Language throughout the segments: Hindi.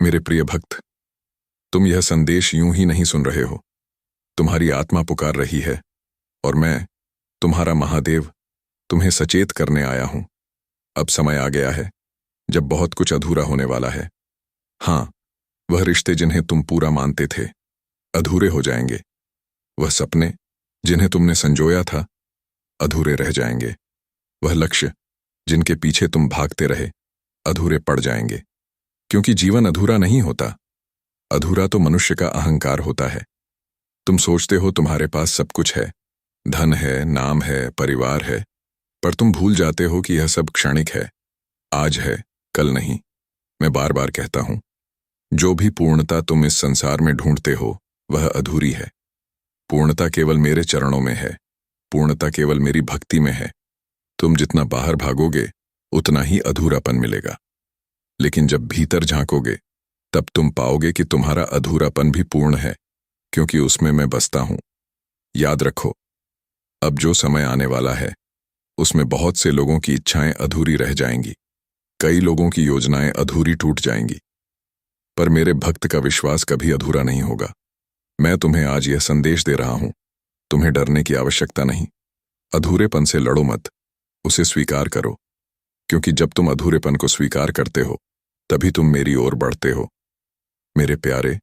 मेरे प्रिय भक्त, तुम यह संदेश यूं ही नहीं सुन रहे हो। तुम्हारी आत्मा पुकार रही है और मैं, तुम्हारा महादेव, तुम्हें सचेत करने आया हूं। अब समय आ गया है जब बहुत कुछ अधूरा होने वाला है। हाँ, वह रिश्ते जिन्हें तुम पूरा मानते थे अधूरे हो जाएंगे। वह सपने जिन्हें तुमने संजोया था अधूरे रह जाएंगे। वह लक्ष्य जिनके पीछे तुम भागते रहे अधूरे पड़ जाएंगे। क्योंकि जीवन अधूरा नहीं होता, अधूरा तो मनुष्य का अहंकार होता है। तुम सोचते हो तुम्हारे पास सब कुछ है, धन है, नाम है, परिवार है, पर तुम भूल जाते हो कि यह सब क्षणिक है, आज है, कल नहीं। मैं बार बार कहता हूं, जो भी पूर्णता तुम इस संसार में ढूंढते हो वह अधूरी है। पूर्णता केवल मेरे चरणों में है, पूर्णता केवल मेरी भक्ति में है। तुम जितना बाहर भागोगे उतना ही अधूरापन मिलेगा, लेकिन जब भीतर झांकोगे तब तुम पाओगे कि तुम्हारा अधूरापन भी पूर्ण है, क्योंकि उसमें मैं बसता हूं। याद रखो, अब जो समय आने वाला है उसमें बहुत से लोगों की इच्छाएं अधूरी रह जाएंगी, कई लोगों की योजनाएं अधूरी टूट जाएंगी, पर मेरे भक्त का विश्वास कभी अधूरा नहीं होगा। मैं तुम्हें आज यह संदेश दे रहा हूं, तुम्हें डरने की आवश्यकता नहीं। अधूरेपन से लड़ो मत, उसे स्वीकार करो, क्योंकि जब तुम अधूरेपन को स्वीकार करते हो तभी तुम मेरी ओर बढ़ते हो। मेरे प्यारे,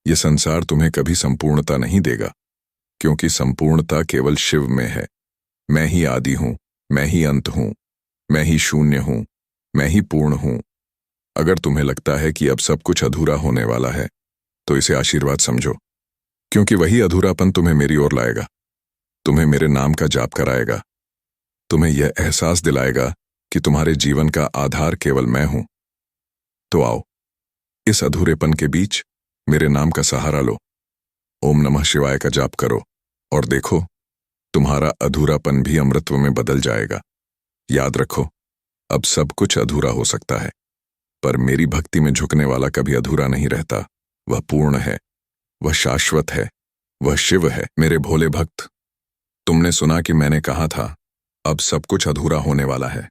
यह संसार तुम्हें कभी संपूर्णता नहीं देगा, क्योंकि संपूर्णता केवल शिव में है। मैं ही आदि हूं, मैं ही अंत हूं, मैं ही शून्य हूं, मैं ही पूर्ण हूं। अगर तुम्हें लगता है कि अब सब कुछ अधूरा होने वाला है तो इसे आशीर्वाद समझो, क्योंकि वही अधूरापन तुम्हें मेरी ओर लाएगा, तुम्हें मेरे नाम का जाप कराएगा, तुम्हें यह एहसास दिलाएगा कि तुम्हारे जीवन का आधार केवल मैं हूं। तो आओ, इस अधूरेपन के बीच मेरे नाम का सहारा लो, ओम नमः शिवाय का जाप करो और देखो, तुम्हारा अधूरापन भी अमृतत्व में बदल जाएगा। याद रखो, अब सब कुछ अधूरा हो सकता है, पर मेरी भक्ति में झुकने वाला कभी अधूरा नहीं रहता। वह पूर्ण है, वह शाश्वत है, वह शिव है। मेरे भोले भक्त, तुमने सुना कि मैंने कहा था अब सब कुछ अधूरा होने वाला है,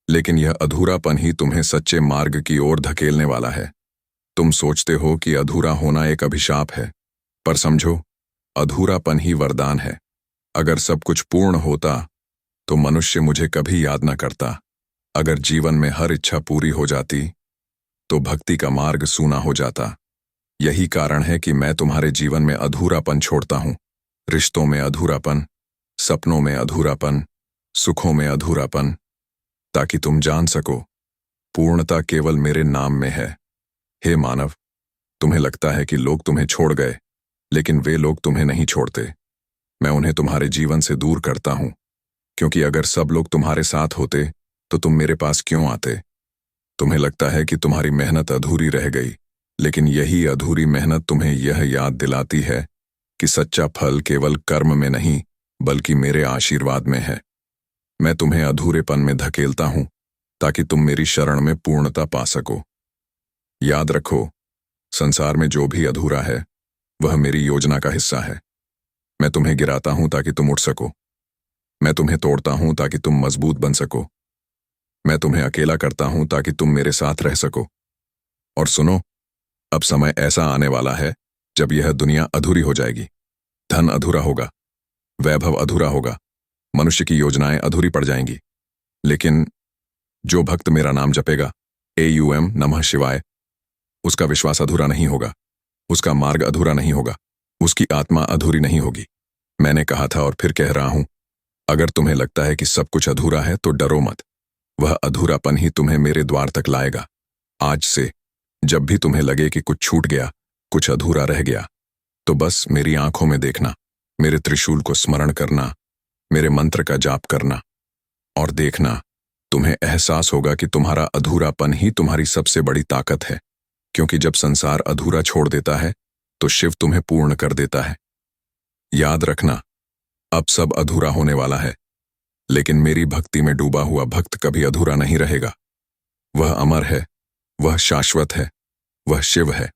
लेकिन यह अधूरापन ही तुम्हें सच्चे मार्ग की ओर धकेलने वाला है। तुम सोचते हो कि अधूरा होना एक अभिशाप है, पर समझो, अधूरापन ही वरदान है। अगर सब कुछ पूर्ण होता तो मनुष्य मुझे कभी याद न करता। अगर जीवन में हर इच्छा पूरी हो जाती तो भक्ति का मार्ग सूना हो जाता। यही कारण है कि मैं तुम्हारे जीवन में अधूरापन छोड़ता हूं। रिश्तों में अधूरापन, सपनों में अधूरापन, सुखों में अधूरापन, ताकि तुम जान सको पूर्णता केवल मेरे नाम में है। हे मानव, तुम्हें लगता है कि लोग तुम्हें छोड़ गए, लेकिन वे लोग तुम्हें नहीं छोड़ते। मैं उन्हें तुम्हारे जीवन से दूर करता हूं, क्योंकि अगर सब लोग तुम्हारे साथ होते तो तुम मेरे पास क्यों आते। तुम्हें लगता है कि तुम्हारी मेहनत अधूरी रह गई, लेकिन यही अधूरी मेहनत तुम्हें यह याद दिलाती है कि सच्चा फल केवल कर्म में नहीं बल्कि मेरे आशीर्वाद में है। मैं तुम्हें अधूरेपन में धकेलता हूं ताकि तुम मेरी शरण में पूर्णता पा सको। याद रखो, संसार में जो भी अधूरा है वह मेरी योजना का हिस्सा है। मैं तुम्हें गिराता हूं ताकि तुम उठ सको, मैं तुम्हें तोड़ता हूं ताकि तुम मजबूत बन सको, मैं तुम्हें अकेला करता हूं ताकि तुम मेरे साथ रह सको। और सुनो, अब समय ऐसा आने वाला है जब यह दुनिया अधूरी हो जाएगी। धन अधूरा होगा, वैभव अधूरा होगा, मनुष्य की योजनाएं अधूरी पड़ जाएंगी, लेकिन जो भक्त मेरा नाम जपेगा, AUM नमः शिवाय, उसका विश्वास अधूरा नहीं होगा, उसका मार्ग अधूरा नहीं होगा, उसकी आत्मा अधूरी नहीं होगी। मैंने कहा था और फिर कह रहा हूं, अगर तुम्हें लगता है कि सब कुछ अधूरा है तो डरो मत, वह अधूरापन ही तुम्हें मेरे द्वार तक लाएगा। आज से जब भी तुम्हें लगे कि कुछ छूट गया, कुछ अधूरा रह गया, तो बस मेरी आंखों में देखना, मेरे त्रिशूल को स्मरण करना, मेरे मंत्र का जाप करना, और देखना, तुम्हें एहसास होगा कि तुम्हारा अधूरापन ही तुम्हारी सबसे बड़ी ताकत है। क्योंकि जब संसार अधूरा छोड़ देता है तो शिव तुम्हें पूर्ण कर देता है। याद रखना, अब सब अधूरा होने वाला है, लेकिन मेरी भक्ति में डूबा हुआ भक्त कभी अधूरा नहीं रहेगा। वह अमर है, वह शाश्वत है, वह शिव है।